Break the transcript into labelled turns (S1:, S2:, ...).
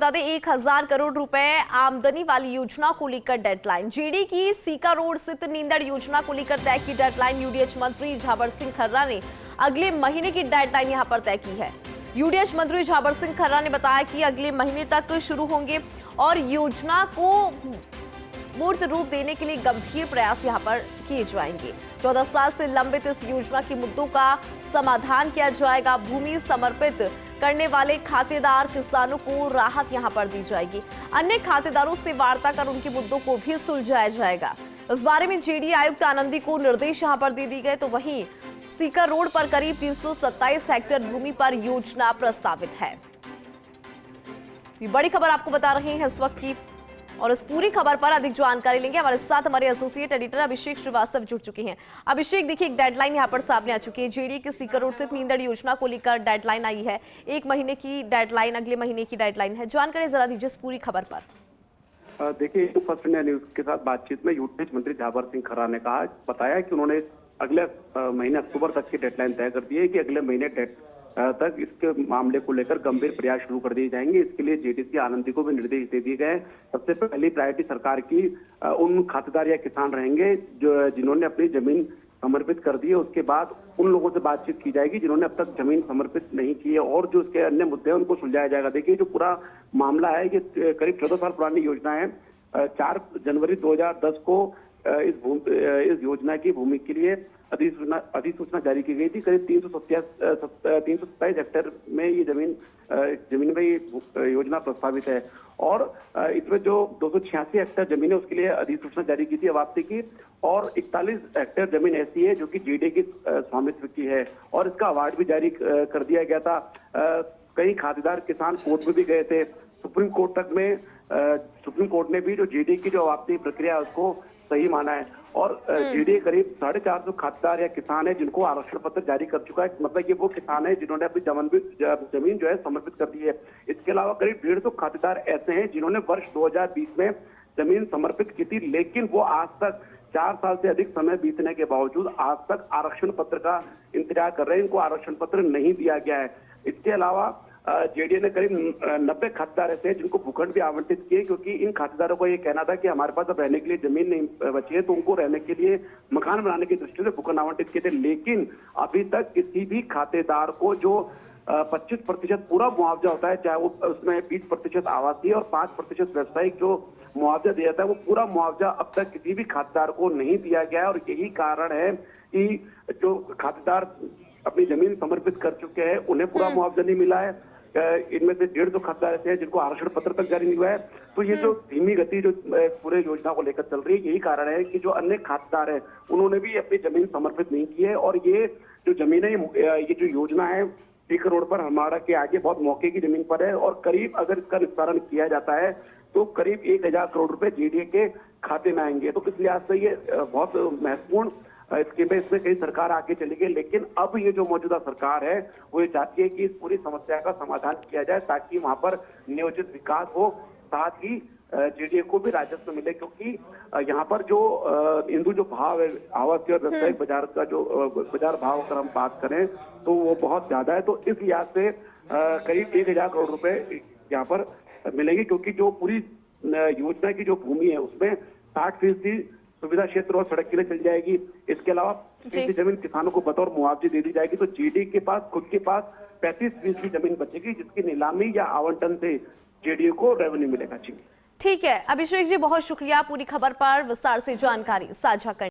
S1: बता दें 1000 करोड़ रुपए आमदनी वाली योजना को लेकर डेडलाइन। जेडी की सीका रोड स्थित नींदड़ योजना को लेकर तय की डेडलाइन। यूडीएच मंत्री झाबर सिंह खर्रा ने अगले महीने की डेडलाइन यहां पर तय की है। यूडीएच मंत्री झाबर सिंह खर्रा ने बताया कि अगले महीने तक शुरू होंगे और योजना को मूर्त रूप देने के लिए गंभीर प्रयास यहां पर किए जाएंगे। 14 साल से लंबित इस योजना के मुद्दों का समाधान किया जाएगा। भूमि समर्पित करने वाले खातेदार किसानों को राहत यहां पर दी जाएगी। अन्य खातेदारों से वार्ता कर उनके मुद्दों को भी सुलझाया जाएगा। इस बारे में जेडी आयुक्त आनंदी को निर्देश यहां पर दे दी गए। तो वहीं सीकर रोड पर करीब 327 हेक्टेयर भूमि पर योजना प्रस्तावित है। ये बड़ी खबर आपको बता रहे हैं इस वक्त की, और इस पूरी खबर पर अधिक जानकारी लेंगे। हमारे साथ हमारे एसोसिएट एडिटर अभिषेक श्रीवास्तव जुड़ चुके हैं। अभिषेक, देखिए एक डेडलाइन यहां पर सामने आ चुकी है। जेडी की सीकर रोड स्थित नींदड़ योजना को लेकर डेडलाइन आई है। 1 महीने की डेडलाइन, अगले महीने की डेडलाइन है। जानकारी जरा दीजिए इस पूरी खबर पर।
S2: देखिए, फर्स्ट इंडिया न्यूज के साथ बातचीत में यूडीएच मंत्री झाबर सिंह खर्रा ने बताया कि उन्होंने अगले महीने अक्टूबर तक की डेडलाइन तय कर दी है कि अगले महीने तक इसके मामले को लेकर गंभीर प्रयास शुरू कर दिए जाएंगे। इसके लिए जेडीसी आनंदी को भी निर्देश दे दिए गए। सबसे पहली प्रायोरिटी सरकार की उन खातेदार या किसान रहेंगे जिन्होंने अपनी जमीन समर्पित कर दी है। उसके बाद उन लोगों से बातचीत की जाएगी जिन्होंने अब तक जमीन समर्पित नहीं की है, और जो उसके अन्य मुद्दे हैं उनको सुलझाया जाएगा। देखिए, जो पूरा मामला है ये करीब 14 साल पुरानी योजना है। 4 जनवरी 2010 को इस योजना की भूमि के लिए अधिसूचना जारी की गई थी। करीब 327 हेक्टेयर में ये जमीन में ये योजना प्रस्तावित है, और इसमें जो 286 हेक्टेयर जमीन है उसके लिए अधिसूचना जारी की थी वापसी की, और 41 हेक्टेयर जमीन ऐसी है जो कि जेडी के स्वामित्व की है, और इसका अवार्ड भी जारी कर दिया गया था। कई खातेदार किसान कोर्ट में भी गए थे। सुप्रीम कोर्ट ने भी जो जेडी की जो वापसी प्रक्रिया है उसको सही माना है, और जेडी करीब 450 खातेदार या किसान है जिनको आरक्षण पत्र जारी कर चुका है। मतलब ये वो किसान है जिन्होंने अपनी जमीन जो है समर्पित कर दी है। इसके अलावा करीब 150 खातेदार ऐसे हैं जिन्होंने वर्ष 2020 में जमीन समर्पित की थी, लेकिन वो आज तक 4 साल से अधिक समय बीतने के बावजूद आज तक आरक्षण पत्र का इंतजार कर रहे हैं। इनको आरक्षण पत्र नहीं दिया गया है। इसके अलावा जेडी ने करीब 90 खातेदार ऐसे हैं जिनको भूखंड भी आवंटित किए, क्योंकि इन खातेदारों को ये कहना था कि हमारे पास अब रहने के लिए जमीन नहीं बची है, तो उनको रहने के लिए मकान बनाने की दृष्टि से भूखंड आवंटित किए थे। लेकिन अभी तक किसी भी खातेदार को जो 25% पूरा मुआवजा होता है, चाहे वो उसमें 20% आवासीय और 5% व्यवसायिक जो मुआवजा दिया जाता है, वो पूरा मुआवजा अब तक किसी भी खातेदार को नहीं दिया गया है। और यही कारण है कि जो खातेदार अपनी जमीन समर्पित कर चुके हैं उन्हें पूरा मुआवजा नहीं मिला है। इनमें से 150 खातेदार ऐसे हैं जिनको आरक्षण पत्र तक जारी नहीं हुआ है। तो ये जो धीमी गति जो पूरे योजना को लेकर चल रही है, यही कारण है कि जो अन्य खातेदार है उन्होंने भी अपनी जमीन समर्पित नहीं की है। और ये जो जमीन है, ये जो योजना है सीकर रोड पर हमारा के आगे बहुत मौके की जमीन पर है, और करीब अगर इसका निस्तारण किया जाता है तो करीब 1000 करोड़ रुपए जेडी के खाते में आएंगे। तो इस लिहाज से ये बहुत महत्वपूर्ण स्कीम है। इसमें कई सरकार आगे चली गई, लेकिन अब ये जो मौजूदा सरकार है वो ये चाहती है कि इस पूरी समस्या का समाधान किया जाए ताकि वहां पर नियोजित विकास हो, साथ ही जेडी को भी राजस्व मिले, क्योंकि यहाँ पर जो इंदु जो भाव है आवासीय और व्यवसायिक बाजार का जो बाजार भाव अगर हम बात करें तो वो बहुत ज्यादा है। तो इस लिहाज से करीब 1000 करोड़ रुपए यहाँ पर मिलेंगे, क्योंकि जो पूरी योजना की जो भूमि है उसमें 60% सुविधा क्षेत्र और सड़क के लिए चल जाएगी। इसके अलावा जमीन किसानों को बतौर मुआवजे दे दी जाएगी। तो जेडी के पास खुद के पास 35% की जमीन बचेगी, जिसकी नीलामी या आवंटन से जेडी को रेवेन्यू मिलेगा।
S1: ठीक है अभिषेक जी, बहुत शुक्रिया पूरी खबर पर विस्तार से जानकारी साझा करने